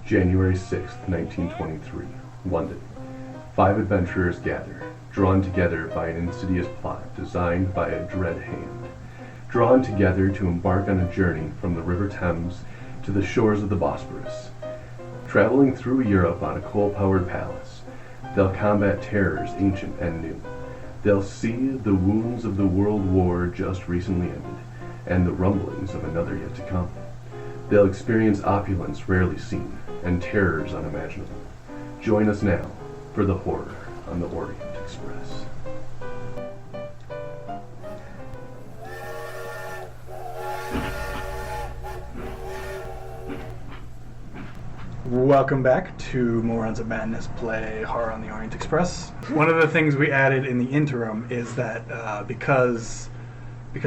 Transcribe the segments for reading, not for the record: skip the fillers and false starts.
January 6th, 1923, London. 5 adventurers gather, drawn together by an insidious plot designed by a dread hand. Drawn together to embark on a journey from the River Thames to the shores of the Bosphorus. Traveling through Europe on a coal-powered palace, they'll combat terrors ancient and new. They'll see the wounds of the World War just recently ended, and the rumblings of another yet to come. They'll experience opulence rarely seen, and terrors unimaginable. Join us now for the horror on the Orient Express. Welcome back to Morons of Madness play Horror on the Orient Express. One of the things we added in the interim is that because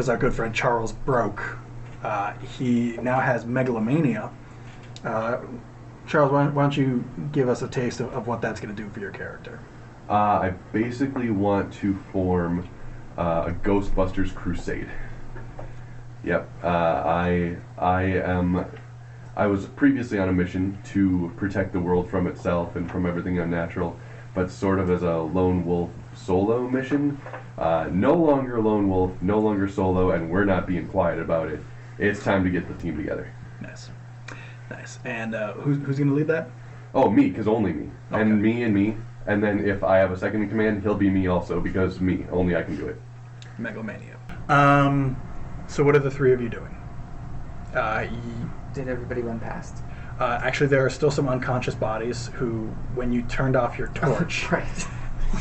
our good friend Charles broke, he now has megalomania. Charles, why don't you give us a taste of what that's going to do for your character? I basically want to form a Ghostbusters crusade. Yep. I was previously on a mission to protect the world from itself and from everything unnatural, but sort of as a lone wolf solo mission. No longer lone wolf, no longer solo, and we're not being quiet about it. It's time to get the team together. Nice. And who's going to lead that? Oh, me, because only me. Okay. And me. And then if I have a second in command, he'll be me also, because me. Only I can do it. Megalomania. So what are the three of you doing? Did everybody run past? Actually, there are still some unconscious bodies who, when you turned off your torch, Right.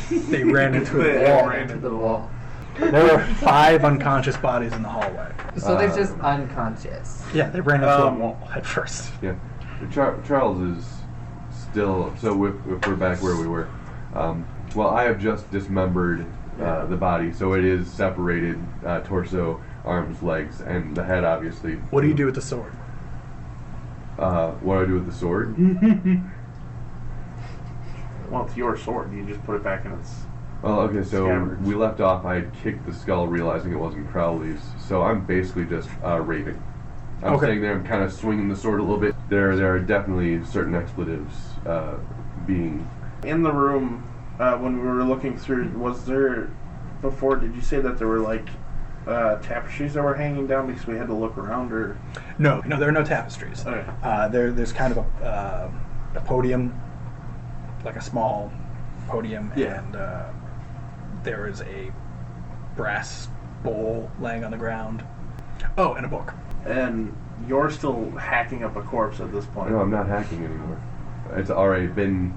they ran into the All wall. ran into the wall. There were 5 unconscious bodies in the hallway. So they're just unconscious. Yeah, they ran into a wall at first. Yeah. Charles is still... So if we're back where we were... well, I have just dismembered the body, so it is separated, torso, arms, legs, and the head, obviously. What do you do with the sword? What do I do with the sword? Well, it's your sword. You just put it back in its... Well, okay, so Scabbards. we left off, I had kicked the skull, realizing it wasn't Crowley's, so I'm basically just raving. I'm Okay. sitting there, I'm kind of swinging the sword a little bit. There are definitely certain expletives being... In the room, when we were looking through, was there... Before, did you say that there were, like, tapestries that were hanging down because we had to look around, or... No, there are no tapestries. Okay. There's kind of a podium, like a small podium, Yeah. and there is a brass bowl laying on the ground. Oh, and a book. And you're still hacking up a corpse at this point. No, I'm not hacking anymore. It's already been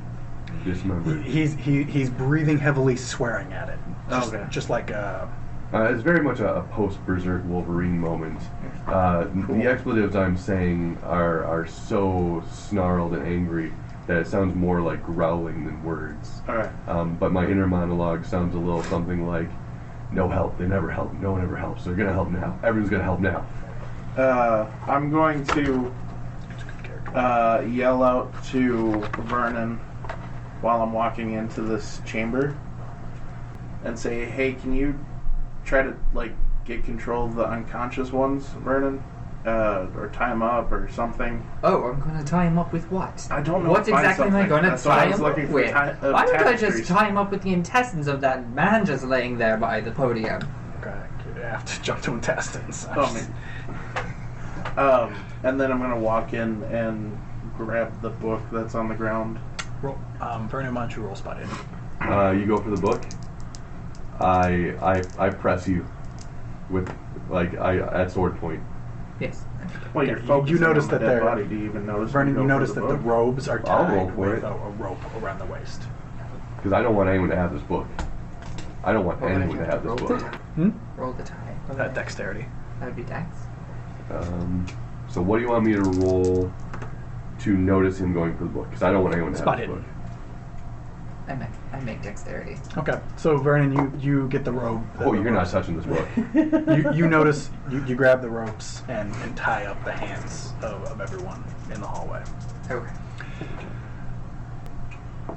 dismembered. He's breathing heavily, swearing at it. Okay. Just like It's very much a post-Berserk Wolverine moment. Cool. The expletives I'm saying are so snarled and angry that it sounds more like growling than words. Alright. But my inner monologue sounds a little something like, no help, they never help, no one ever helps, they're gonna help now, everyone's gonna help now. I'm going to yell out to Vernon while I'm walking into this chamber and say, hey, can you try to, like, get control of the unconscious ones, Vernon? Or tie them up or something. Oh, I'm going to tie him up with what? I don't know. What Find exactly am I something. going to That's what I tie was him up looking for, with? Why don't I tapestries. just tie him up with the intestines of that man just laying there by the podium? okay, you have to jump to intestines. Oh, man. And then I'm going to walk in and grab the book that's on the ground. Roll, Vernon, why don't you roll spot hidden? You go for the book. I press you with, like, at sword point. Yes. Well, you're Okay, focusing you notice on the that dead they're- body. Do you even notice? Vernon, when you go notice for that the book? robes are I'll roll tied for with it. a rope around the waist. Because I don't want anyone to have this book. I don't want What would I anyone to have this roll book. the- Roll the tie. Dexterity. That would be dex. So what do you want me to roll to notice him going for the book? Because I don't want anyone to Spot have this hidden. book. I make dexterity. Okay, so Vernon, you get the robe. Oh, you're not touching this book. You notice, you grab the ropes and tie up the hands of everyone in the hallway. Okay.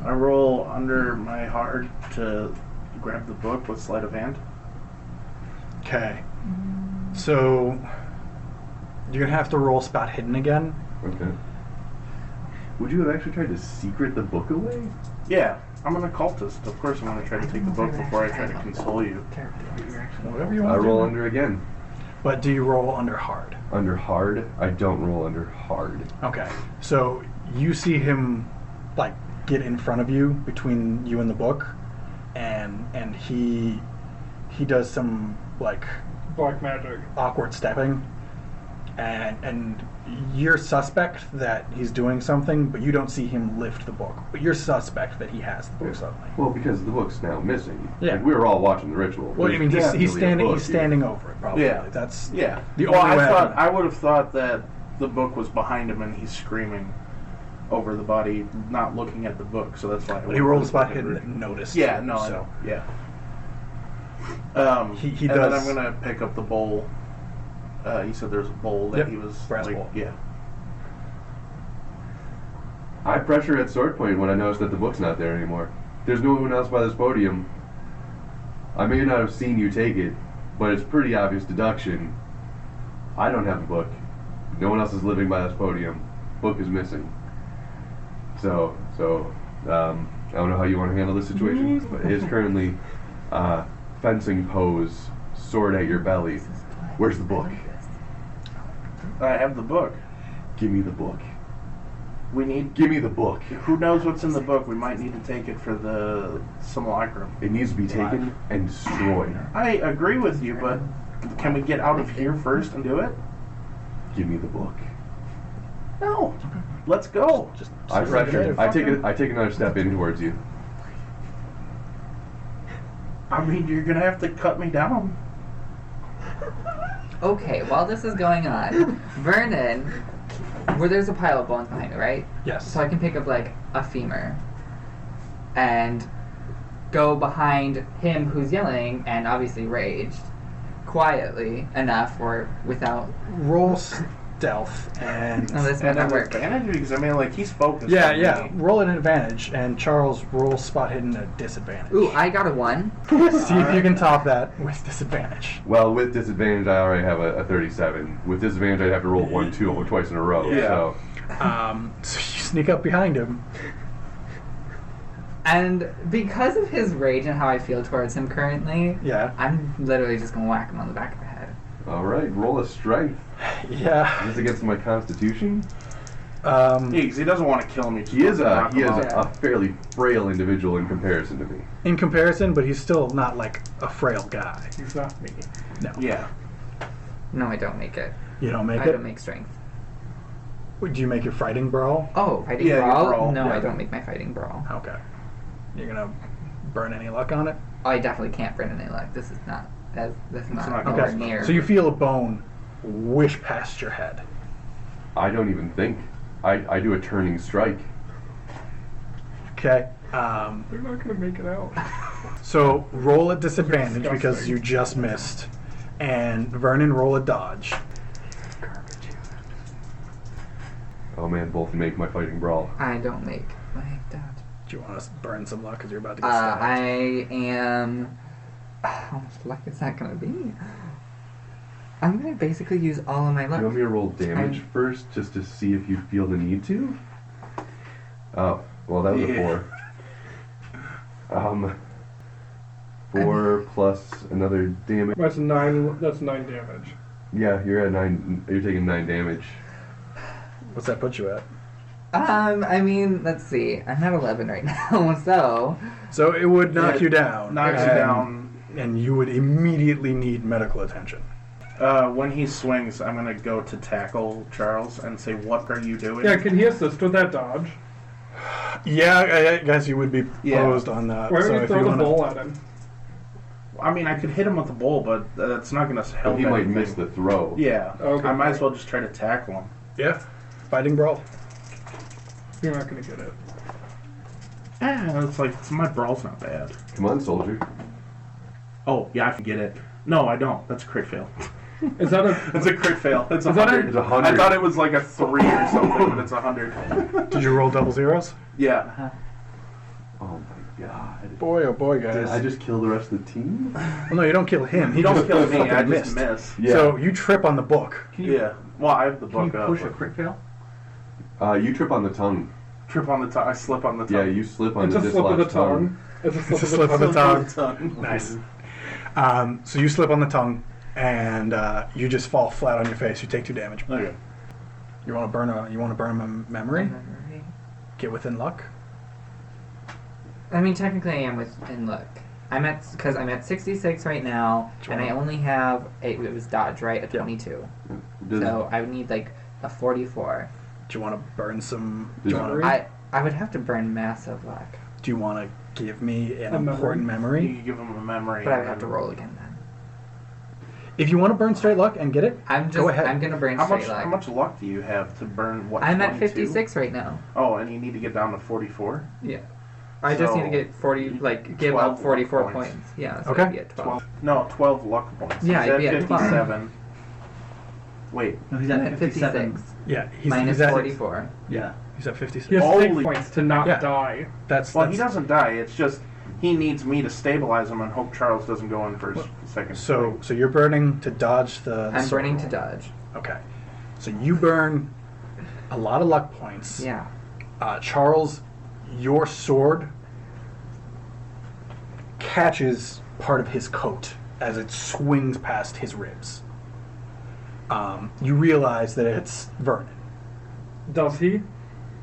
I roll under my hard to grab the book with sleight of hand. Okay, so you're going to have to roll spot hidden again. Okay. Would you have actually tried to secret the book away? Yeah, I'm an occultist. Of course I'm going to try to take the book before I try to console you. Whatever you I want to roll do. under again. But do you roll under hard? Under hard? I don't roll under hard. Okay. So you see him like get in front of you between you and the book, and he does some like Black magic. awkward stepping, and you're suspect that he's doing something, but you don't see him lift the book. But you're suspect that he has the book suddenly. Well, because the book's now missing. Yeah. Like, we were all watching the ritual. Well, I mean, There's he's definitely a book he's here. standing over it probably. Yeah. That's Yeah. the well, only way I would have thought that the book was behind him and he's screaming over the body, not looking at the book. So that's why. But he rolled a spot hidden and noticed. Yeah. No. I So know. Yeah. he and does. then I'm gonna pick up the bowl. You said there's a bowl that Yep, he was brass like, bowl. yeah. I pressure at sword point when I notice that the book's not there anymore. There's no one else by this podium. I may not have seen you take it, but it's pretty obvious deduction. I don't have the book. No one else is living by this podium. Book is missing. So I don't know how you want to handle this situation, but it is currently fencing pose, sword at your belly. Where's the book? I have the book. Give me the book. We need. Give me the book. Who knows what's in the book? We might need to take it for the simulacrum. It needs to be taken and destroyed. I agree with you, but can we get out of here first and do it? Give me the book. No. Let's go. Just I pressure. fuck I take him. I take another step in towards you. I mean, you're gonna have to cut me down. Okay, while this is going on, Vernon, where there's a pile of bones behind it, right? Yes. So I can pick up like a femur and go behind him who's yelling and obviously raged quietly enough or without. Roll stealth and No, this might And not an work. advantage because I mean, like he's focused. yeah, on yeah. me. Roll an advantage, and Charles roll spot hidden at disadvantage. Ooh, I got a 1. See if you can top that with disadvantage. Well, with disadvantage, I already have a 37. With disadvantage, I'd have to roll 1, 2, or twice in a row. Yeah. So So you sneak up behind him. And because of his rage and how I feel towards him currently, Yeah. I'm literally just gonna whack him on the back of the head. all right, roll a strength. Yeah. Is this against my constitution? Yeah, 'cause he doesn't want to kill me. Just He is knock he him is out. a fairly frail individual in comparison to me. In comparison, but he's still not like a frail guy. He's not me. No. Yeah. No, I don't make it. You don't make I it? don't make strength. Would you make your fighting brawl? Oh, fighting Yeah, your brawl? brawl, No, yeah. I don't make my fighting brawl. Okay. You're gonna burn any luck on it? I definitely can't burn any luck. This is not not nowhere Okay. near. So you feel a bone whish past your head. I don't even think. I do a turning strike. Okay. They're not gonna make it out. So roll at disadvantage Disgusting. because you just missed. And Vernon, roll a dodge. Oh man, both make my fighting brawl. I don't make my dodge. Do you want to burn some luck because you're about to get I stabbed? am. How much luck is that gonna be? I'm gonna basically use all of my Do you want luck. me to roll damage first, just to see if you feel the need to? Oh, well, that was Yeah. a 4. 4 plus another damage. That's 9. That's 9 damage. Yeah, you're at 9. You're taking 9 damage. What's that put you at? I mean, let's see. I'm at 11 right now, so So it would knock It you down. knocks you and- down. And you would immediately need medical attention. When he swings, I'm gonna go to tackle Charles and say, "What are you doing?" Yeah, can he assist with that dodge? Yeah, I guess you would be Yeah. posed on that. Why so don't you if throw you the wanna- bowl at him? I mean, I could hit him with the bowl, but that's not gonna help. But he might anything. miss the throw. Yeah, Okay. I might as well just try to tackle him. Yeah. Fighting brawl. You're not gonna get it. It's like my brawl's not bad. Come on, soldier. Oh yeah, I can get it. No, I don't. That's a crit fail. Is that a? It's a crit fail. It's Is that 100. It's 100. I thought it was like a 3 or something, but it's 100. Did you roll double zeros? Yeah. Oh my god. Boy, oh boy, Did guys. I just kill the rest of the team? Well, no, you don't kill him. He You don't just kill me. fucking I missed. just miss. Yeah. So you trip on the book. Yeah. Well, I have the book up. crit fail? You trip on the tongue. Trip on the tongue. I slip on the tongue. Yeah, you slip on It's the a slip of the dislodged tongue. It's a It's a slip slip of of the the tongue. tongue. Nice. So you slip on the tongue, and you just fall flat on your face. You take 2 damage. Okay. You want to burn a memory? Get within luck. I mean, technically, I am within luck. I'm at 66 right now, and I only have it was dodge, right? A 22. So I would need like a 44. Do you want to burn some? Do you wanna- I would have to burn massive luck, Do you want to give me an A memory? important You memory? can give him a memory. but I would have to roll again then. If you want to burn straight luck and get it, Go ahead. I'm gonna burn How straight much? luck. How much luck do you have to burn? What? I'm at 22? 56 right now. Oh, and you need to get down to 44. Yeah. I just need to So, get 40, like give 12 up 44 luck points. points. Yeah. So Okay. I'd be at 12. 12. No, 12 luck points. Yeah, He's I'd at be at 12. 57. Wait. No, he's I'm at at 57. 56. yeah, Minus at 44. Yeah. He's at 56. He has Holy- 6 points to not Yeah. die. That's Well, he doesn't die. It's just he needs me to stabilize him and hope Charles doesn't go in for his second. So you're burning to dodge the. I'm sword burning roll. to dodge. Okay, so you burn a lot of luck points. Yeah. Charles, your sword catches part of his coat as it swings past his ribs. You realize that it's Vernon. Does he?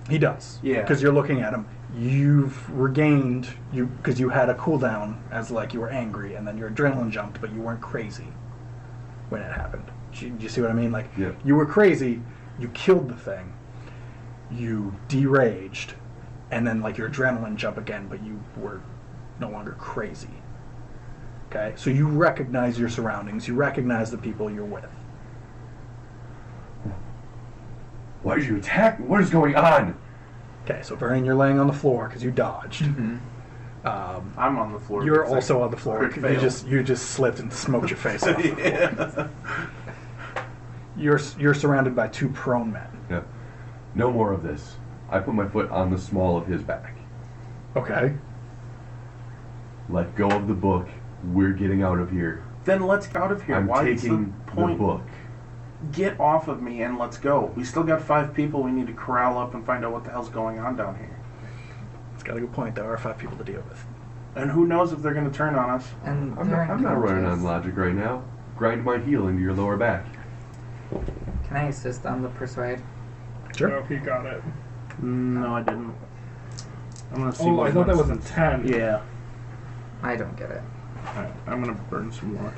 He does. Yeah. Because you're looking at him. You've regained because you had a cooldown as like you were angry, and then your adrenaline jumped, but you weren't crazy when it happened. Do you see what I mean? Like Yeah. you were crazy, you killed the thing, you deraged, and then like your adrenaline jumped again, but you were no longer crazy. Okay, so you recognize your surroundings, you recognize the people you're with. Why did you attack me? What is going on? Okay, so Vernon, you're laying on the floor because you dodged. Mm-hmm. I'm on the floor. You're because I also on the floor. quick You fail. you just slipped and smoked your face off. Yeah. You're surrounded by 2 prone men. Yeah. No more of this. I put my foot on the small of his back. Okay. Let go of the book. We're getting out of here. Then let's get out of here. I'm Why is taking the the point? book. Get off of me and let's go. We still got 5 people we need to corral up and find out what the hell's going on down here. It's got a good point. There are 5 people to deal with. And who knows if they're going to turn on us. And I'm they're not running on unconscious. logic right now. Grind my heel into your lower back. Can I assist on the persuade? Sure. No, he got it. No, I didn't. I'm going to see Oh, what I thought that was a Winston's- 10. Yeah. I don't get it. Alright, I'm going to burn some luck.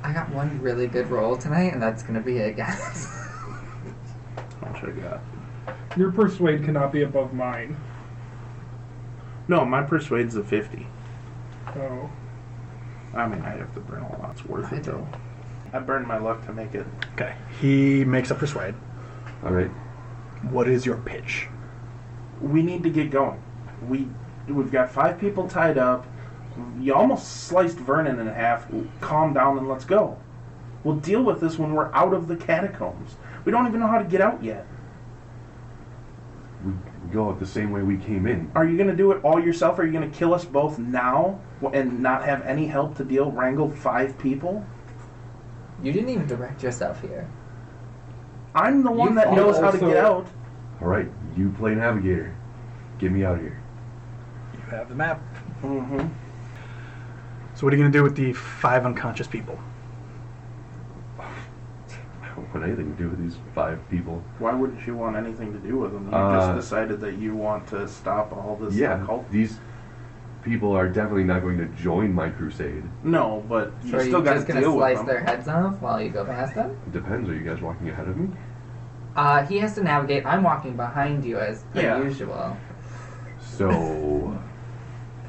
I got one really good roll tonight, and that's gonna be it, guys. How much I got? Your persuade cannot be above mine. No, my persuade's a 50. Oh. I mean, I have to burn a lot. It's worth I it, do. though. I burned my luck to make it. Okay. He makes a persuade. All right. What is your pitch? We need to get going. We've got 5 people tied up. You almost sliced Vernon in half. Calm down and let's go. We'll deal with this when we're out of the catacombs. We don't even know how to get out yet. We go out the same way we came in. Are you going to do it all yourself? Or are you going to kill us both now and not have any help to wrangle 5 people? You didn't even direct yourself here. I'm the one You that knows how to also- get out. All right. You play navigator. Get me out of here. You have the map. Mm-hmm. So what are you going to do with the 5 unconscious people? I don't want anything to do with these 5 people. Why wouldn't you want anything to do with them? You Uh, just decided that you want to stop all this Yeah. occult. These people are definitely not going to join my crusade. No, but you So are still you got just to gonna deal with slice them. their heads off while you go past them? It depends. Are you guys walking ahead of me? He has to navigate. I'm walking behind you as per Yeah. usual. So,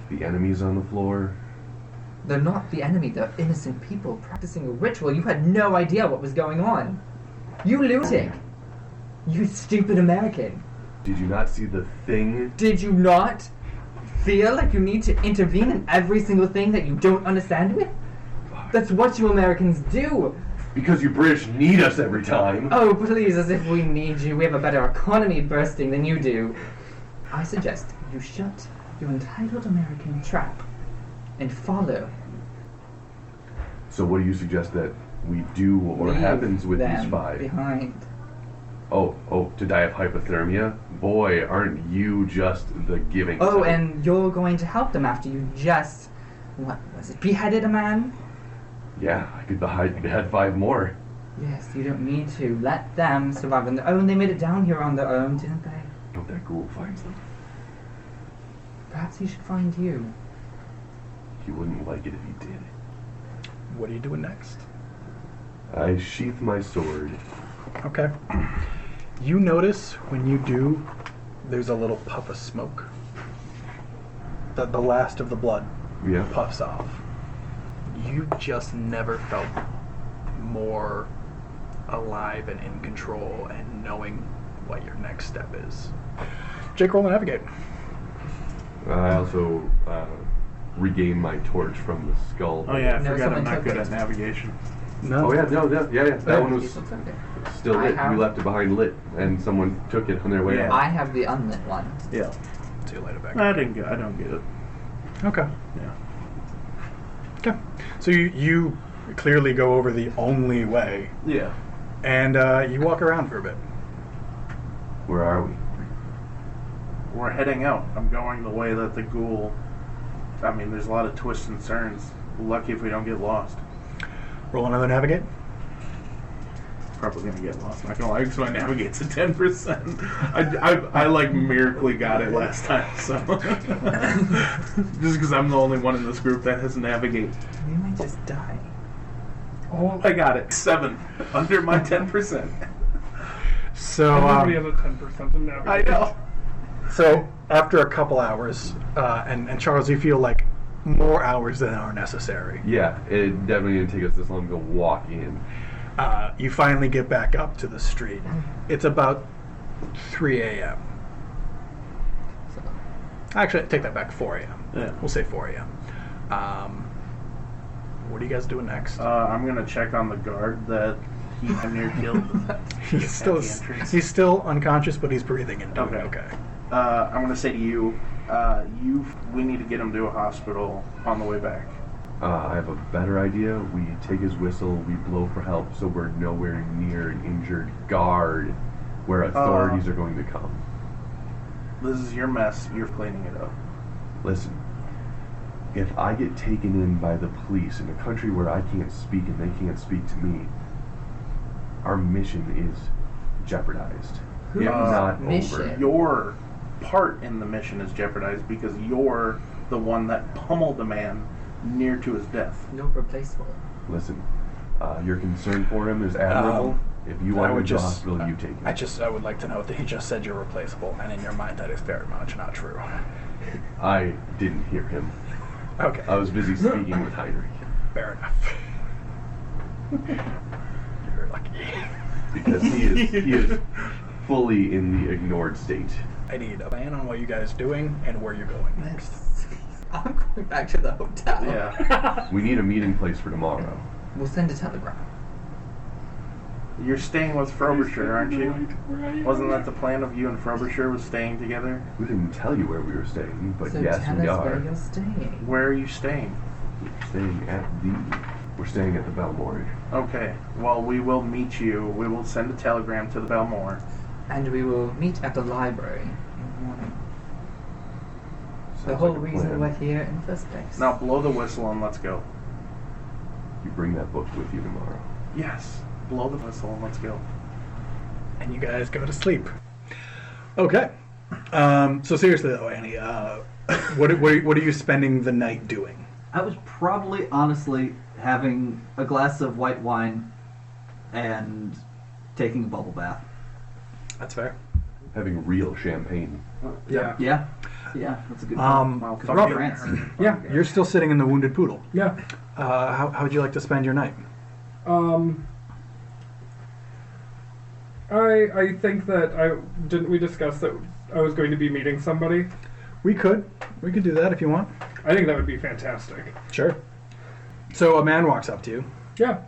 the enemy's on the floor. They're not the enemy. They're innocent people practicing a ritual. You had no idea what was going on. You lunatic. You stupid American. Did you not see the thing? Did you not feel like you need to intervene in every single thing that you don't understand with? That's what you Americans do. Because you British need us every time. Oh, please, as if we need you. We have a better economy bursting than you do. I suggest you shut your entitled American trap and follow. So what do you suggest that we do or Leave happens with them these 5? behind. Oh, to die of hypothermia? Boy, aren't you just the giving Oh, type. and you're going to help them after you just, what was it, beheaded a man? Yeah, I could behead 5 more. Yes, you don't need to. Let them survive on their own. They made it down here on their own, didn't they? I hope that ghoul finds them. Perhaps he should find you. He wouldn't like it if he did. What are you doing next? I sheath my sword. Okay. You notice when you do, there's a little puff of smoke. The last of the blood Yeah. puffs off. You just never felt more alive and in control and knowing what your next step is. Jake, roll to navigate. I also regain my torch from the skull. Oh yeah, I No, forgot I'm someone not took good it. at navigation. No. Oh yeah, yeah. That one was People took it. still I lit. have- We left it behind lit, and someone took it on their way Yeah. out. I have the unlit one. Yeah. See you later, back. I don't get it. Okay. Yeah. Okay. So you clearly go over the only way, Yeah. and you walk around for a bit. Where are we? We're heading out. I'm going the way that the ghoul. I mean, there's a lot of twists and turns. Lucky if we don't get lost. Roll another navigate. Probably gonna get lost. Not gonna lie, because my navigate's at 10%. I like miraculously got it last time, so just because I'm the only one in this group that has navigate. We might just die. Oh, I got it. 7 under my 10%. So everybody has a 10% in I navigation. know. So after a couple hours, and Charles, you feel like more hours than are necessary. Yeah, it definitely didn't take us this long to walk in. You finally get back up to the street. It's about 3 a.m. So, Actually, take that back, 4 a.m. Yeah. We'll say 4 a.m. What are you guys doing next? I'm gonna check on the guard that he near killed. he's still at the entrance. he's still unconscious, but he's breathing and doing Okay. okay. I'm gonna say to you, we need to get him to a hospital on the way back. I have a better idea. We take his whistle, we blow for help, so we're nowhere near an injured guard where authorities are going to come. This is your mess. You're cleaning it up. Listen, if I get taken in by the police in a country where I can't speak and they can't speak to me, our mission is jeopardized. Whose If not mission? over. Your part in the mission is jeopardized because you're the one that pummeled a man near to his death. no replaceable. Listen, your concern for him is admirable. If you I want would him to just- hospital, you take him. I would like to note that he just said you're replaceable, and in your mind that is very much not true. I didn't hear him. Okay, I was busy speaking with Heinrich. fair enough. You're lucky. Because he is fully in the ignored state. I need a plan on what you guys are doing and where you're going next. I'm going back to the hotel. Yeah. We need a meeting place for tomorrow. We'll send a telegram. You're staying with Frobisher, aren't you? Wasn't that the plan of you and Frobisher was staying together? We didn't tell you where we were staying, but So yes, tell we us where are. you're staying. Where are you staying? We're staying at the Belmore. Okay. Well, we will meet you. We will send a telegram to the Belmore. And we will meet at the library in the morning. The Sounds whole like a reason plan. we're here in the first place. Now blow the whistle and let's go. You bring that book with you tomorrow. Yes. Blow the whistle and let's go. And you guys go to sleep. Okay. So seriously though, Annie, what are you spending the night doing? I was probably, honestly, having a glass of white wine and taking a bubble bath. That's fair. Having real champagne. Yeah. Yeah, yeah, that's a good Well, Because fuck we're you. France. Yeah, you're still sitting in the Wounded Poodle. Yeah. How would you like to spend your night? I think that didn't we discuss that I was going to be meeting somebody? We could do that if you want. I think that would be fantastic. Sure. So a man walks up to you. Yeah.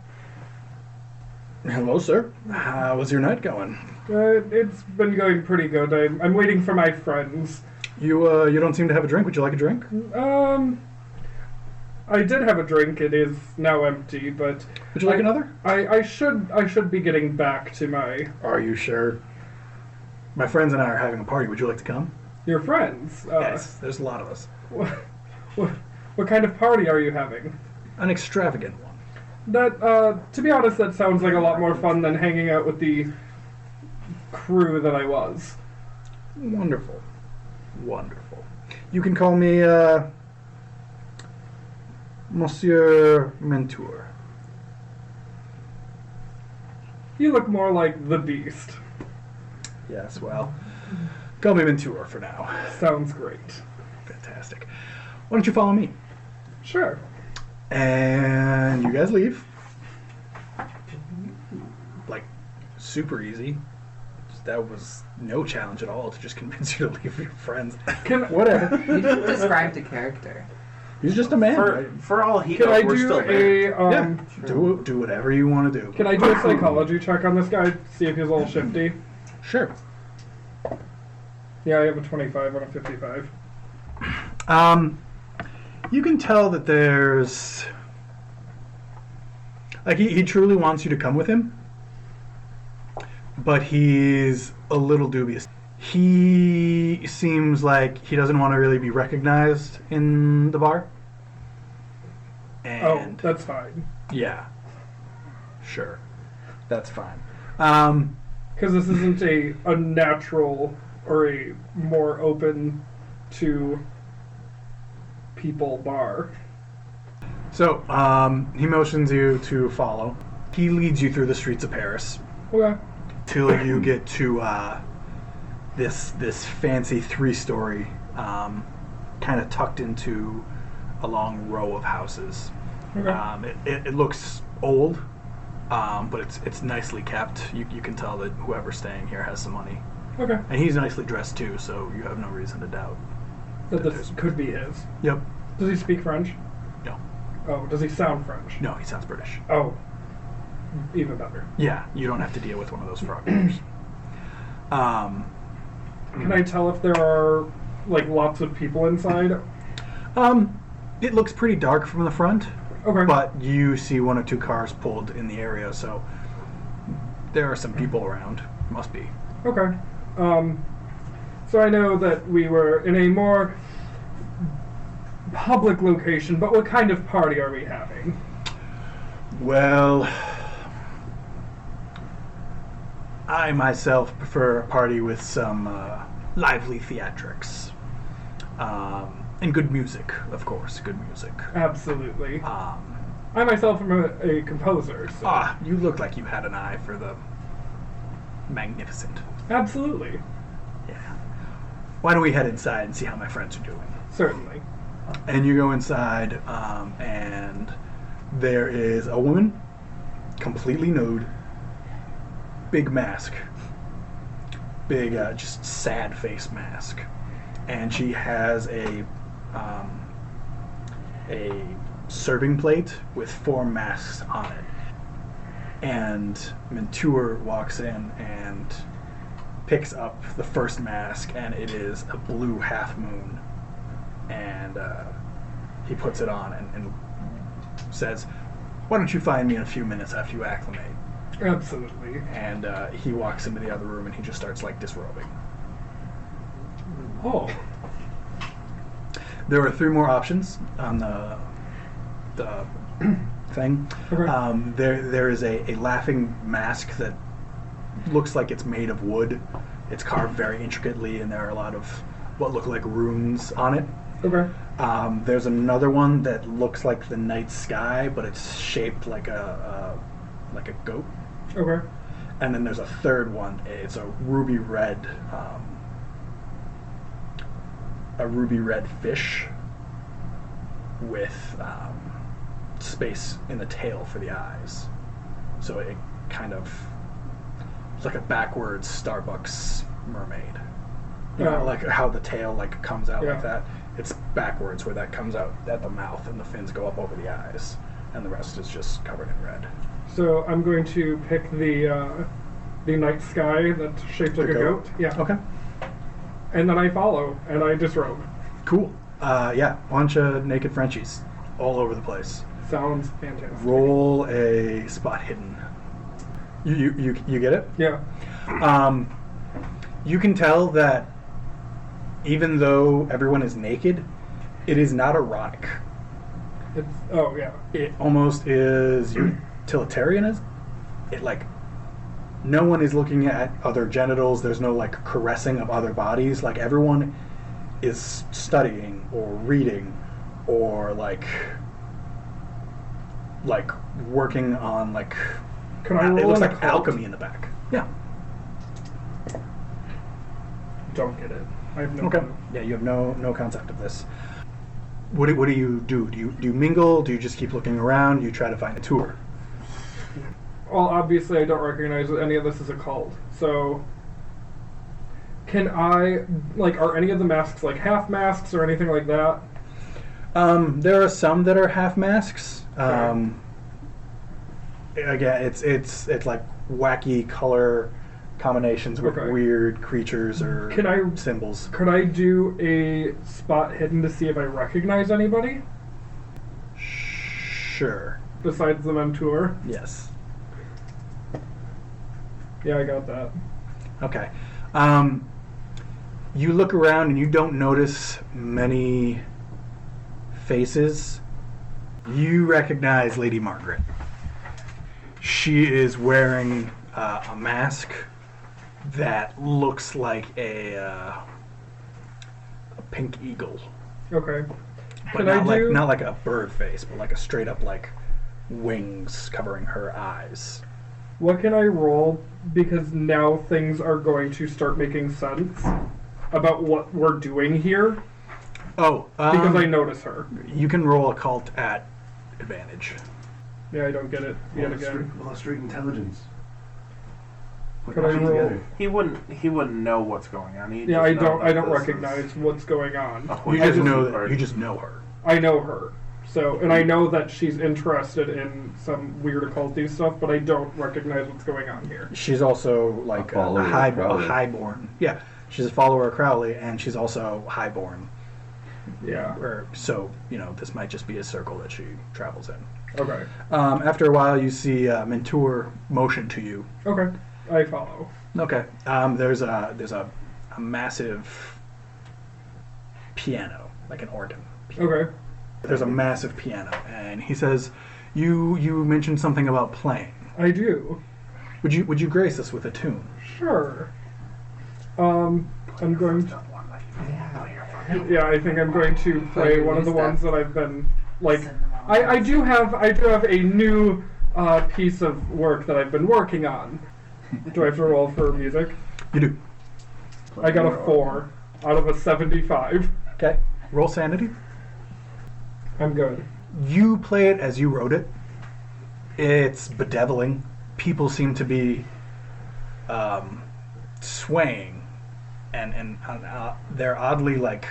Hello, sir. How was your night going? It's been going pretty good. I'm waiting for my friends. You don't seem to have a drink. Would you like a drink? I did have a drink. It is now empty, but Would you like another? I should be getting back to my Are you sure? My friends and I are having a party. Would you like to come? your friends. Yes, there's a lot of us. What kind of party are you having? An extravagant one. That, to be honest, that sounds like a lot more fun than hanging out with the crew that I was. Wonderful. Wonderful. You can call me, Monsieur Mentor. You look more like the Beast. Yes, well, call me Mentor for now. Sounds great. Fantastic. Why don't you follow me? Sure. And you guys leave. Like, super easy. That was no challenge at all to just convince you to leave your friends. Whatever. You just described a character. He's just a man. Right? For all he Can knows, I we're do still there. Yeah. Do whatever you want to do. Can I do a psychology check on this guy? See if he's a little shifty. Sure. Yeah, I have a 25 on a 55. You can tell that there's... Like, he truly wants you to come with him, but he's a little dubious. He seems like he doesn't want to really be recognized in the bar. Oh, And that's fine. yeah. Sure. That's fine. Because this isn't a natural or a more open to people bar. So, he motions you to follow. He leads you through the streets of Paris Okay. till you get to this fancy 3-story, kind of tucked into a long row of houses. Okay. It looks old, but it's nicely kept. You can tell that whoever's staying here has some money, Okay. and he's nicely dressed too, so you have no reason to doubt. That this could be his. Yep. Does he speak French? No. Oh, does he sound French? No, he sounds British. Oh, even better. Yeah, you don't have to deal with one of those frog eaters. Can I tell if there are like lots of people inside? It looks pretty dark from the front. Okay. But you see 1 or 2 cars pulled in the area, so there are some people around. Must be. Okay. So I know that we were in a more public location, but what kind of party are we having? Well, I myself prefer a party with some lively theatrics. And good music, of course. Good music. Absolutely. I I myself am a composer, so you look like you had an eye for the magnificent. absolutely. Yeah. Why don't we head inside and see how my friends are doing? Certainly. And you go inside, and there is a woman, completely nude, big mask, big, just sad face mask, and she has a serving plate with 4 masks on it. And Mentor walks in and picks up the first mask, and it is a blue half moon. And he puts it on and says, "Why don't you find me in a few minutes after you acclimate?" Absolutely. And he walks into the other room and he just starts like disrobing. Oh. There are 3 more options on the thing. Okay. There is a laughing mask that looks like it's made of wood. It's carved very intricately, and there are a lot of what look like runes on it. Okay. There's another one that looks like the night sky, but it's shaped like a goat. Okay. And then there's a third one. It's a ruby red fish with space in the tail for the eyes. So it kind of it's like a backwards Starbucks mermaid. You know, like how the tail like comes out like that. It's backwards where that comes out at the mouth and the fins go up over the eyes, and the rest is just covered in red. So I'm going to pick the night sky that's shaped like a goat. Yeah. Okay. And then I follow and I disrobe. Cool. Yeah, bunch of naked Frenchies. all over the place. Sounds fantastic. Roll a spot hidden. You get it? Yeah. You can tell that even though everyone is naked, it is not erotic. It's yeah. It almost is utilitarian. It like no one is looking at other genitals. There's no like caressing of other bodies. Like everyone is studying or reading or like working on like. Can I roll it looks an like occult? alchemy in the back. Yeah. Don't get it. I have no Okay. clue. Yeah, you have no concept of this. What do you do? Do you mingle? Do you just keep looking around? Do you try to find a tour? Well, obviously I don't recognize that any of this is a cult. So, can I, like, are any of the masks like half masks or anything like that? There are some that are half masks. Okay. Again, it's like wacky color combinations with Okay. weird creatures or Can I- symbols. Could I do a spot hidden to see if I recognize anybody Sure. besides the mentor? Yes. Yeah, I got that. Okay. You look around and you don't notice many faces. You recognize Lady Margaret. She is wearing a mask that looks like a pink eagle, Okay. but Can I not do? like a bird face, but like a straight up like wings covering her eyes. What can I roll? Because now things are going to start making sense about what we're doing here. Oh, Because I notice her. you can roll occult at advantage. Yeah, I don't get it yet again. Roll a straight intelligence. Could I roll? He wouldn't know what's going on. Yeah, I don't recognize what's going on. You just know that. You just know her. I know her. So, and I know that she's interested in some weird occulty stuff, but I don't recognize what's going on here. She's also like A follower of a Crowley. highborn. Yeah, she's a follower of Crowley, and she's also highborn. Yeah. So this might just be a circle that she travels in. Okay. After a while, you see Mentor motion to you. Okay. I follow. Okay. There's a massive piano, like an organ. Okay. There's a massive piano, and he says, "You mentioned something about playing. I do. Would you grace us with a tune?" Sure. I'm going to. Yeah. Yeah, I think I'm going to play one of the ones that I've been like. Send them all. I do have a new piece of work that I've been working on. Do I have to roll for music? You do. I got a 4 out of a 75. Okay. Roll sanity. I'm good. You play it as you wrote it. It's bedeviling. People seem to be swaying, and they're oddly like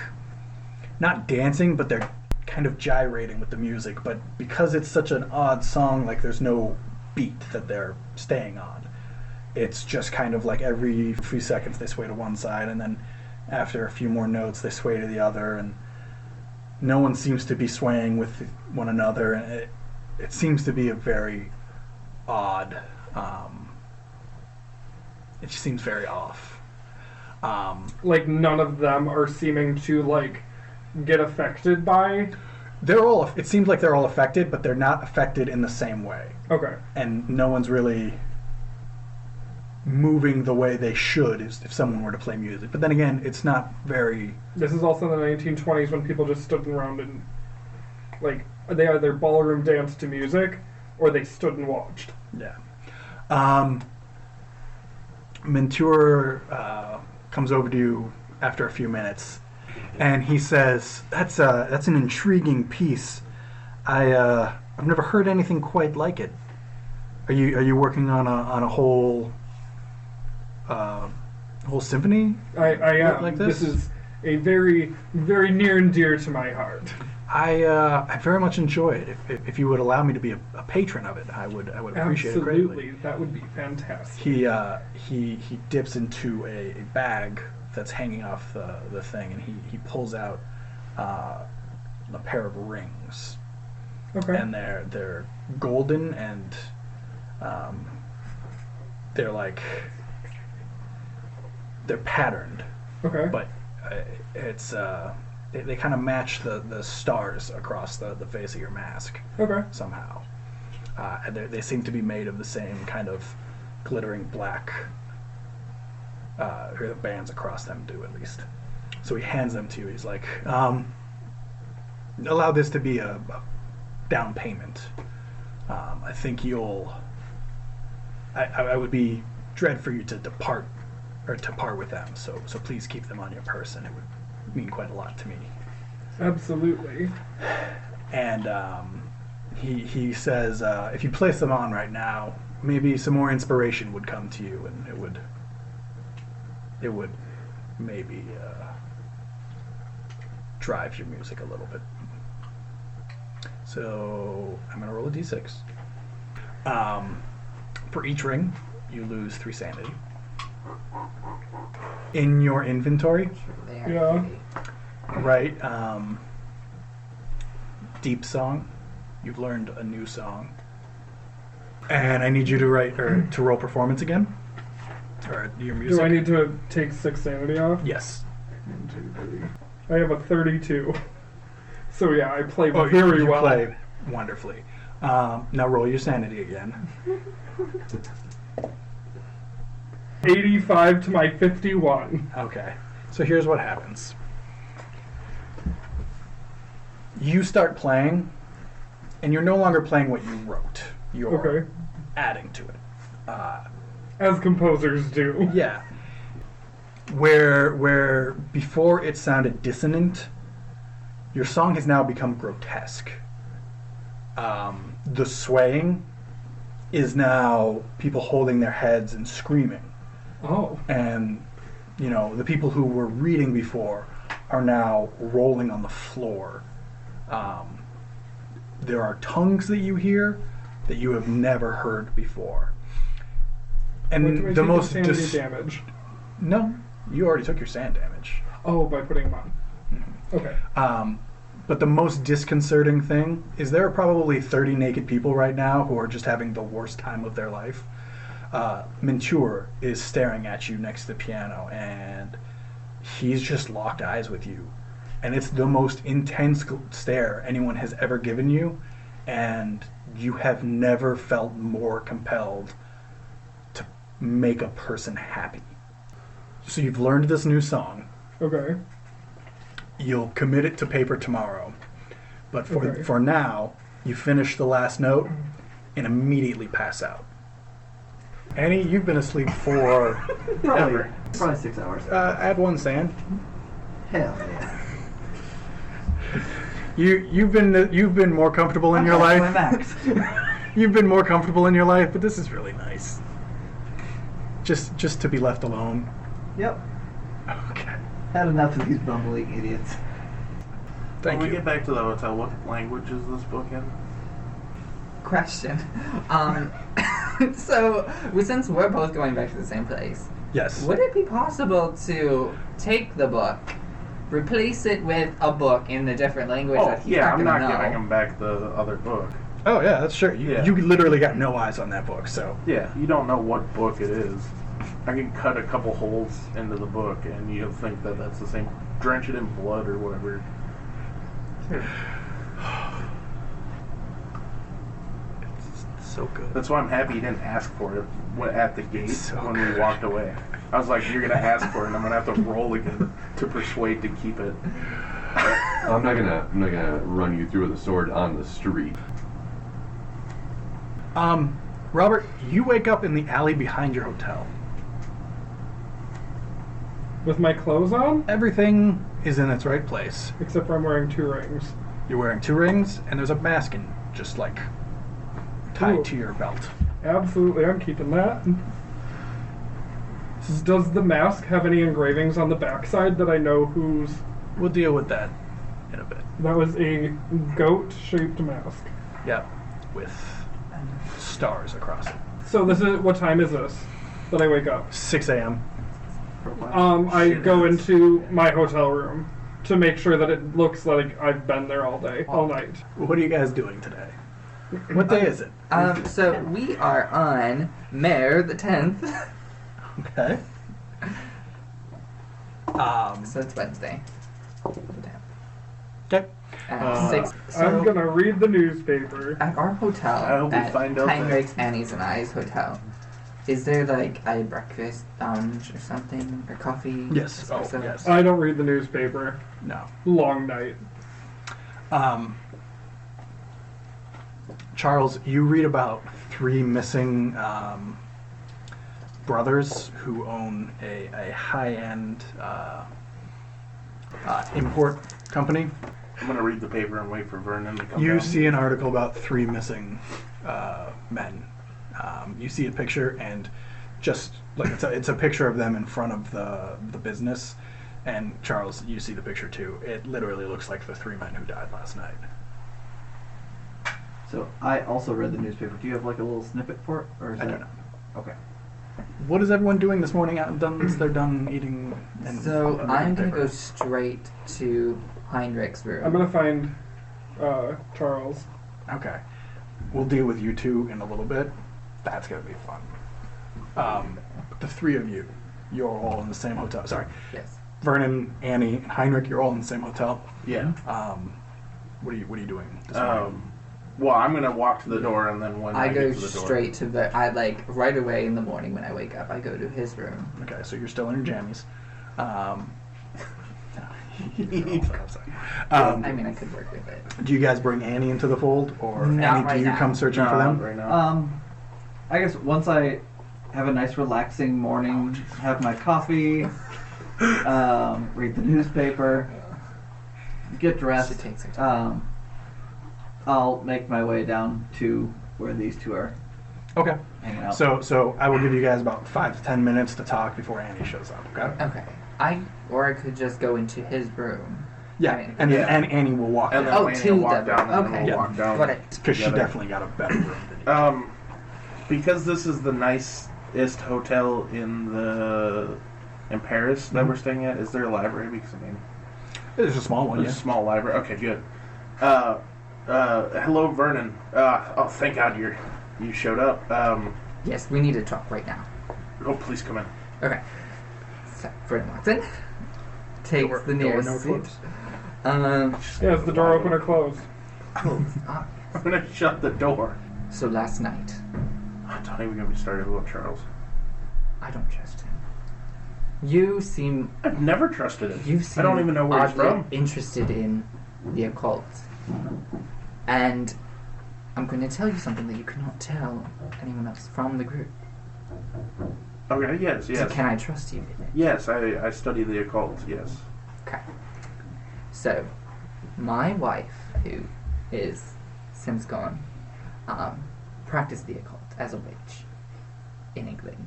not dancing, but they're kind of gyrating with the music. But because it's such an odd song, like there's no beat that they're staying on. It's just kind of like every few seconds they sway to one side, and then after a few more notes they sway to the other, and no one seems to be swaying with one another, and it seems to be a very odd. It just seems very off. Like none of them are seeming to like get affected by. They're all. It seems like they're all affected, but they're not affected in the same way, Okay. and no one's really moving the way they should if someone were to play music. But then again, it's not very. This is also in the 1920s when people just stood around and like they either ballroom danced to music or they stood and watched. Yeah. Mentor comes over to you after a few minutes, and he says, "That's an intriguing piece. I've never heard anything quite like it. Are you working on a whole symphony? I am. Like this? This is a very, very near and dear to my heart. I very much enjoy it. If you would allow me to be a patron of it, I would appreciate it greatly." Absolutely, that would be fantastic. He dips into a bag that's hanging off the thing, and he pulls out a pair of rings. Okay. and they're golden, and they're patterned, Okay. but it's they kind of match the stars across the face of your mask Okay. somehow, and they seem to be made of the same kind of glittering black, or the bands across them do at least. So he hands them to you. He's like, allow this to be a down payment. I think I would be dread for you to depart or to part with them. So please keep them on your person. It would mean quite a lot to me. Absolutely. And he says, if you place them on right now, maybe some more inspiration would come to you, and it would maybe drive your music a little bit. So I'm gonna roll a d6. For each ring, you lose 3 sanity. In your inventory, They are Yeah. pretty. right? Deep song. You've learned a new song, and I need you to to roll performance again, or your music. Do I need to take 6 sanity off? Yes. 1, 2, 3. I have a 32. So yeah, I play Oh, very you well. play wonderfully. Now roll your sanity again. 85 to my 51. Okay. So here's what happens. You start playing, and you're no longer playing what you wrote. You're Okay. adding to it. As composers do. Yeah. Where before it sounded dissonant, your song has now become grotesque. The swaying is now people holding their heads and screaming. Oh. And, the people who were reading before are now rolling on the floor. There are tongues that you hear that you have never heard before. And What do I the take most in sanity damage? No, you already took your sand damage. Oh, by putting them on. Okay. But the most disconcerting thing is there are probably 30 naked people right now who are just having the worst time of their life. Mentur is staring at you next to the piano, and he's just locked eyes with you. And it's the most intense stare anyone has ever given you, and you have never felt more compelled to make a person happy. So you've learned this new song. Okay. You'll commit it to paper tomorrow. But Okay. for now, you finish the last note and immediately pass out. Annie, you've been asleep for Probably 6 hours. add 1 sand. Hell yeah. You've been more comfortable in your My life. max. You've been more comfortable in your life, but this is really nice. Just to be left alone. Yep. Okay. Had enough of these bumbling idiots. Thank when you. we get back to the hotel, what language is this book in? Question. So, since we're both going back to the same place, Yes. would it be possible to take the book, replace it with a book in a different language that he's yeah, not I'm gonna not know? giving him back the other book. Oh yeah, that's true. Yeah. You literally got no eyes on that book, so. Yeah, you don't know what book it is. I can cut a couple holes into the book, and you'll think that that's the same. Drench it in blood or whatever. It's so good. That's why I'm happy you didn't ask for it at the gate So when good. we walked away. I was like, you're gonna ask for it, and I'm gonna have to roll again to persuade to keep it. I'm not gonna run you through with a sword on the street. Robert, you wake up in the alley behind your hotel. With my clothes on? Everything is in its right place. Except for I'm wearing 2 rings. You're wearing 2 rings, and there's a masking just tied Ooh. to your belt. Absolutely, I'm keeping that. Does the mask have any engravings on the backside that I know whose? We'll deal with that in a bit. That was a goat-shaped mask. Yep, with stars across it. So this is, what time is this that I wake up? 6 a.m. I Shit go is. into my hotel room to make sure that it looks like I've been there all day, all night. What are you guys doing today? What day is it? So we are on May the 10th. Okay. So it's Wednesday. Okay. At 6. I'm So gonna read the newspaper. at our hotel, I hope we at find out Heinrich's, Annie's, and I's hotel, is there like a breakfast lounge or something? Or coffee? Yes. Oh, espresso? yes. I don't read the newspaper. No. Long night. Charles, you read about 3 missing brothers who own a high-end import company. I'm gonna read the paper and wait for Vernon to come You down. see an article about 3 missing men. You see a picture, and just like it's a picture of them in front of the business. And Charles, you see the picture too. It literally looks like the 3 men who died last night. So I also read the newspaper. Do you have like a little snippet for it, or is I that don't know. okay? What is everyone doing this morning? Once they're done eating. And So reading I'm the gonna paper? go straight to Heinrich's room. I'm gonna find Charles. Okay. We'll deal with you two in a little bit. That's going to be fun. But the 3 of you, you're all in the same hotel. Sorry. Yes. Vernon, Annie, and Heinrich, you're all in the same hotel. Yeah. What are you doing this morning? Well, I'm gonna walk to the door, and then when I I go get to the door, straight to I like right away in the morning when I wake up. I go to his room. Okay, so you're still in your jammies. I mean, I could work with it. Do you guys bring Annie into the fold, or Not Annie, right do you now. come searching No, for them? right now. I guess once I have a nice relaxing morning, have my coffee, read the newspaper, get She dressed, takes her time. I'll make my way down to where these 2 are Okay. hanging out. So I will give you guys about 5 to 10 minutes to talk before Annie shows up. Okay. Okay. Or I could just go into his room. Yeah, I mean- and then Yeah. Annie will walk And in then Oh, Laney to will walk the down, and okay. then we'll walk down. Got it. because she together. definitely got a better room than you. Because this is the nicest hotel in Paris that we're staying at. Is there a library? Because I mean, There's a small one, there's yeah. a small library. Okay, good. Hello, Vernon. Oh, thank God you showed up. Yes, we need to talk right now. Oh, please come in. Okay. So, Vernon walks in. Takes Door- the door nearest no seat. close. Yeah, is the door open or closed? Ah, I'm gonna shut the door. so last night, Don't even get me started about Charles. I don't trust him. You seem I've never trusted him. You seem I don't even know where he's oddly from. interested in the occult. And I'm going to tell you something that you cannot tell anyone else from the group. Okay, yes. So can I trust you with it? Yes, I study the occult, yes. Okay. So, my wife, who is since gone, practiced the occult as a witch in England.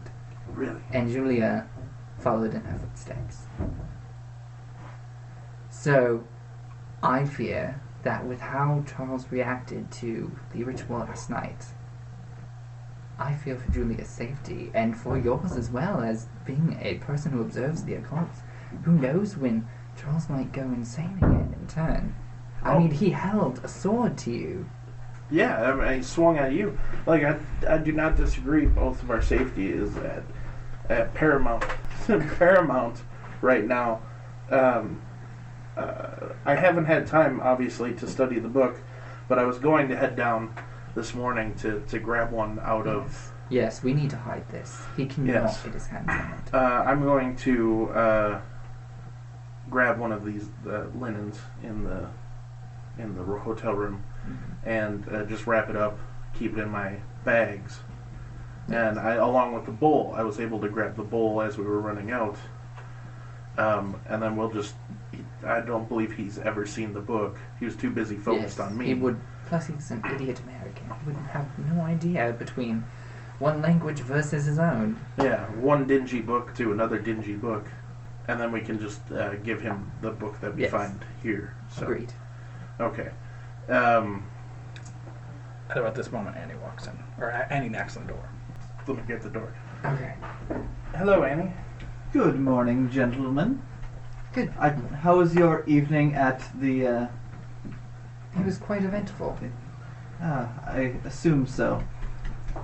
Really? And Julia followed in her footsteps. So, I fear that with how Charles reacted to the ritual last night, I fear for Julia's safety and for yours as well, as being a person who observes the occult. Who knows when Charles might go insane again in turn? I Oh. mean, he held a sword to you. Yeah, I mean, he swung at you. Like, I do not disagree. Both of our safety is at paramount paramount right now. I haven't had time, obviously, to study the book, but I was going to head down this morning to grab one out of... Yes, we need to hide this. He cannot Yes. get his hands on it. I'm going to grab one of these linens in the hotel room and just wrap it up, keep it in my bags. And along with the bowl, I was able to grab the bowl as we were running out. And then we'll just... I don't believe he's ever seen the book. He was too busy focused on me. He would. Plus, he's an idiot American. He would have no idea between one language versus his own. Yeah, one dingy book to another dingy book. And then we can just give him the book that we Yes. find here. So. Agreed. Okay. At about this moment, Annie walks in. Or Annie knocks on the door. Let me get the door. Okay. Hello, Annie. Good morning, gentlemen. Good. How was your evening at the? It was quite eventful. I assume so.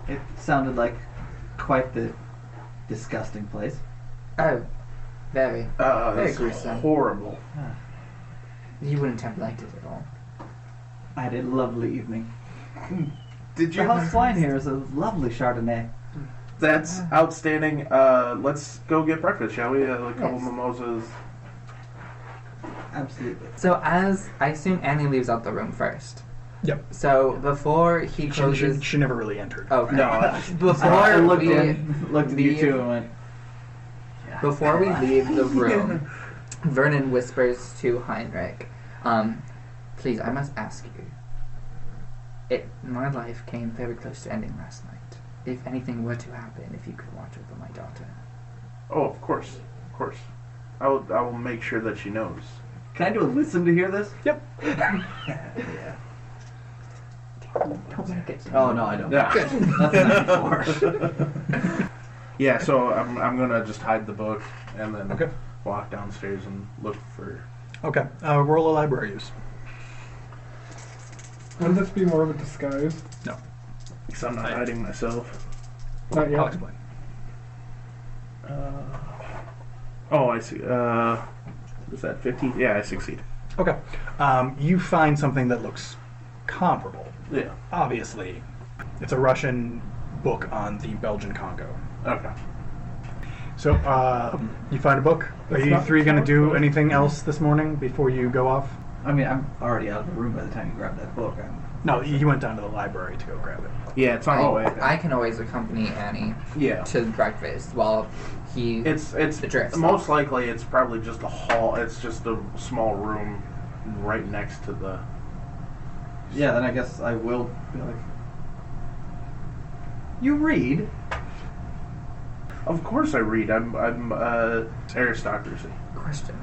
It sounded like quite the disgusting place. Oh, very. Very That's gruesome. horrible. You wouldn't have liked it at all. I had a lovely evening. Did The you? house wine here is a lovely Chardonnay. That's outstanding. Let's go get breakfast, shall we? A couple Yes. mimosas. Absolutely. So as I assume Annie leaves out the room first. Yep. So before he closes, She never really entered. oh No. before I looked we looked at you leave- two and went. before we leave the room, Vernon whispers to Heinrich, "Please, I must ask you. My life came very close to ending last night. If anything were to happen, if you could watch over my daughter." Oh, of course, of course. I will make sure that she knows. Can I do a listen to hear this? Yep. Yeah. Don't make it. Oh no, I don't. Yeah. That's 94. Yeah. So I'm gonna just hide the book and then Okay. walk downstairs and look for. Okay. Roll a library use. Wouldn't this be more of a disguise? No. Because I'm not hiding myself. Not yet. I'll explain. Oh, I see. Is that 15? Yeah, I succeed. Okay. You find something that looks comparable. Yeah. Obviously, it's a Russian book on the Belgian Congo. Okay. So, you find a book. Are It's you not three going to do comparable. anything else this morning before you go off? I mean, I'm already out of the room by the time you grab that book. No, you went down to the library to go grab it. Yeah, it's on the way. I can always accompany Annie Yeah. to breakfast while he It's drifts most off. likely it's probably just a hall. It's just a small room right next to the. Yeah, then I guess I will be like, you read? Of course I read. I'm aristocracy. Question.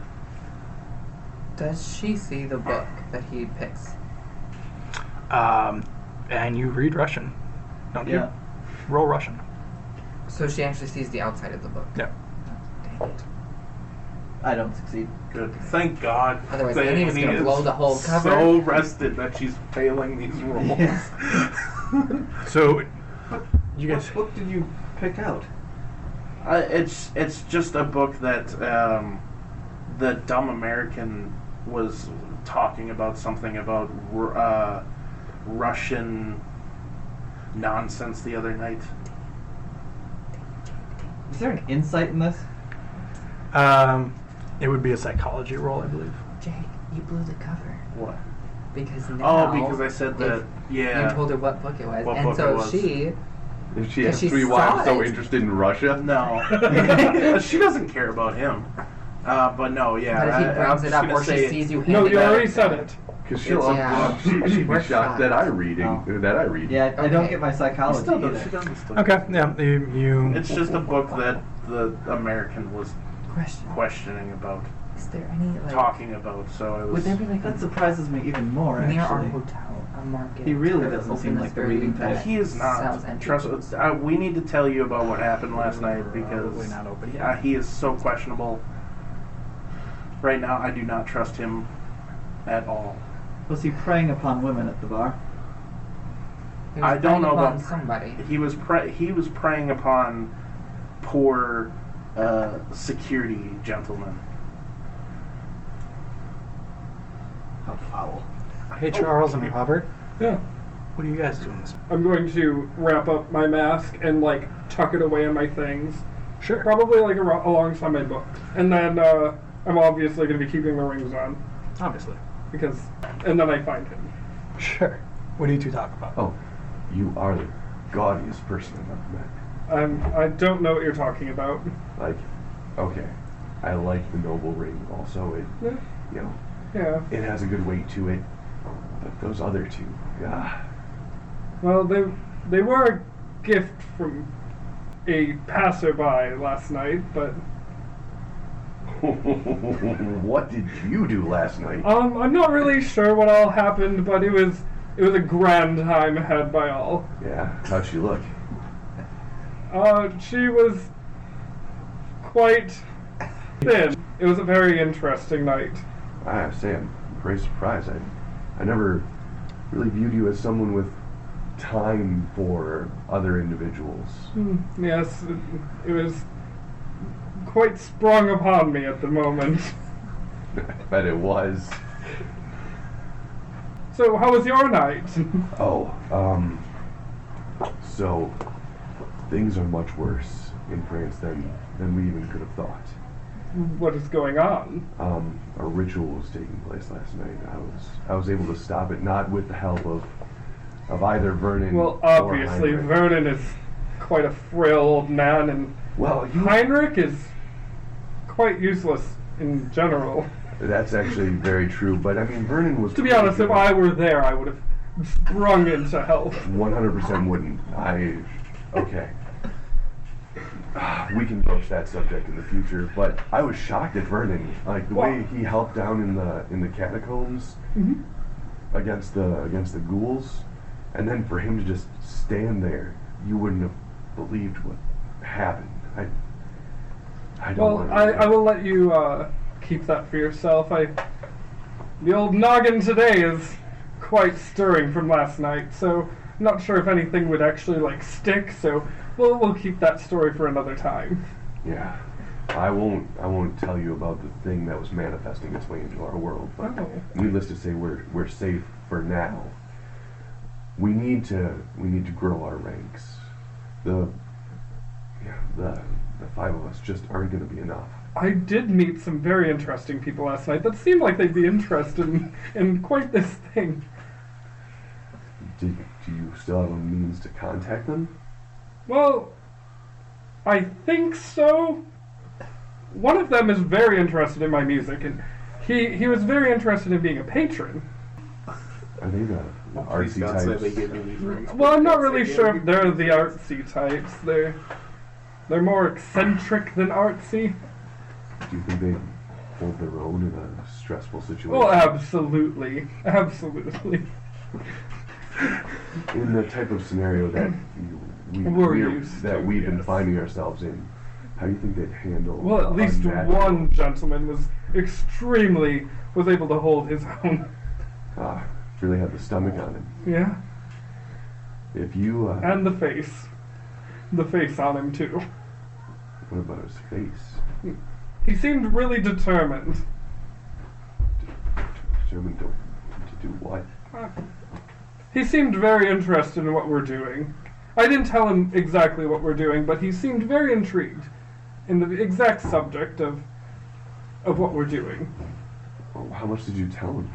Does she see the book that he picks? And you read Russian, don't Yeah. you? Roll Russian. So she actually sees the outside of the book. Yeah. Dang it. I don't succeed. Good. Thank God. Otherwise, That Annie was gonna is blow the whole cover. So rested that she's failing these rolls. Yeah. So, you guys. What book did you pick out? It's just a book that the dumb American was talking about something about Russian nonsense the other night. Is there an insight in this? It would be a psychology roll, I believe. Jake, you blew the cover. What? Because now... Oh, because I said that. Yeah. You told her what book it was. What and book so it was. she... If she has She three saw wives so it. interested in Russia, No. She doesn't care about him. But no, yeah. But if he I'm brings just it up gonna or she say- sees you No, hand you it already up- said it. because she'll Yeah. she'd be We're shocked that I shocked. reading Oh. that I read. Yeah, I don't Okay. get my She psychology still either. does. She doesn't still. Okay, yeah, you It's just a book that the American was Question. questioning about, Is there any, like... talking about. So I was. Would there be, like, That surprises me even more, near our actually. hotel, a market? He really or doesn't open seem a like the store reading that type. He is sells not. antique Trust books? us. We need to tell you about what happened last night because Probably not open yeah, yet. he is so questionable. Right now, I do not trust him at all. Was he preying upon women at the bar? He was I don't preying know upon about somebody. He was preying upon poor security gentlemen. How foul. Hey, Charles and Robert, Yeah. what are you guys doing this? I'm going to wrap up my mask and, like, tuck it away in my things. Sure. Probably, like, alongside my book. And then, I'm obviously going to be keeping the rings on. Obviously. Because... And then I find him. Sure. What do you two talk about? Oh, you are the gaudiest person I've ever met. I don't know what you're talking about. Like, okay, I like the noble ring. Also, it, Yeah. you know, Yeah. it has a good weight to it. But those other two, ah. Well, they were a gift from a passerby last night, but What did you do last night? I'm not really sure what all happened, but it was a grand time had by all. Yeah, how'd she look? She was quite thin. It was a very interesting night. I have to say, I'm very surprised. I never really viewed you as someone with time for other individuals. Yes, it was quite sprung upon me at the moment. I bet it was. So, how was your night? So things are much worse in France than we even could have thought. What is going on? A ritual was taking place last night. I was able to stop it, not with the help of either Vernon Well, or obviously, Heinrich. Vernon is quite a frail old man, and Heinrich is quite useless in general. That's actually very true, but I mean, Vernon was... To be honest, if I were there, I would have sprung into help. 100% wouldn't. Okay. We can broach that subject in the future, but I was shocked at Vernon, like the way he helped down in the catacombs against the ghouls, and then for him to just stand there, you wouldn't have believed what happened. I don't. Well, I will let you keep that for yourself. The old noggin today is quite stirring from last night, so I'm not sure if anything would actually stick. So we'll keep that story for another time. Yeah, I won't tell you about the thing that was manifesting its way into our world, but needless to say, we're safe for now. We need to grow our ranks. The five of us just aren't going to be enough. I did meet some very interesting people last night that seemed like they'd be interested in quite this thing. Do you still have a means to contact them? Well, I think so. One of them is very interested in my music, and he was very interested in being a patron. Are they the artsy types? Well, I'm not really sure if they're the artsy types. They're more eccentric than artsy. Do you think they hold their own in a stressful situation? Well, absolutely. Absolutely. In the type of scenario that we've been finding ourselves in, how do you think they'd handle? Well, at least one gentleman was able to hold his own. Really had the stomach on him. Yeah. If you and the face on him too. What about his face? He seemed really determined. Determined to do what? He seemed very interested in what we're doing. I didn't tell him exactly what we're doing, but he seemed very intrigued in the exact subject of what we're doing. Well, how much did you tell him?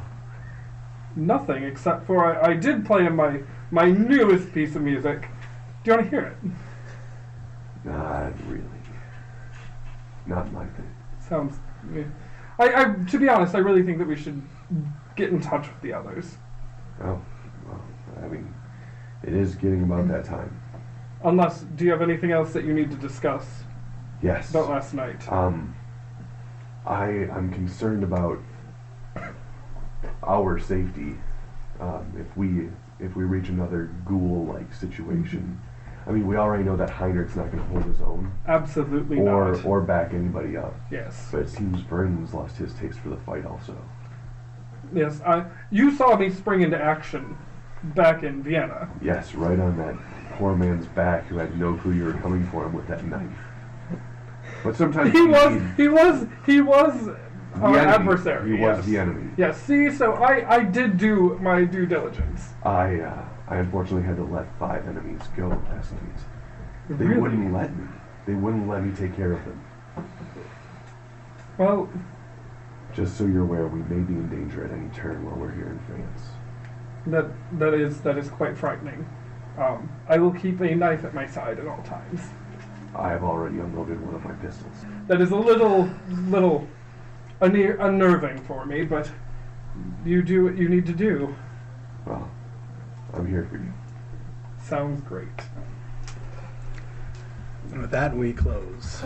Nothing, except for I did play him my newest piece of music. Do you want to hear it? Not really. Not my thing. Sounds... I to be honest, I really think that we should get in touch with the others. Oh, well, I mean, it is getting about that time. Unless, do you have anything else that you need to discuss? Yes. About last night? I'm concerned about our safety. If we reach another ghoul-like situation. I mean, we already know that Heinrich's not going to hold his own. Absolutely not. Or back anybody up. Yes. But it seems Vernon's lost his taste for the fight also. Yes, you saw me spring into action back in Vienna. Yes, right on that poor man's back who had no clue you were coming for him with that knife. But sometimes he was our adversary. He was the enemy. Yes, see, so I did do my due diligence. I unfortunately had to let 5 enemies go last night. They Really? wouldn't let me. They wouldn't let me take care of them. Well, just so you're aware, we may be in danger at any turn while we're here in France. that is quite frightening. I will keep a knife at my side at all times. I have already unloaded one of my pistols. That is a little unnerving for me, but you do what you need to do. Well, I'm here for you. Sounds great. And with that, we close.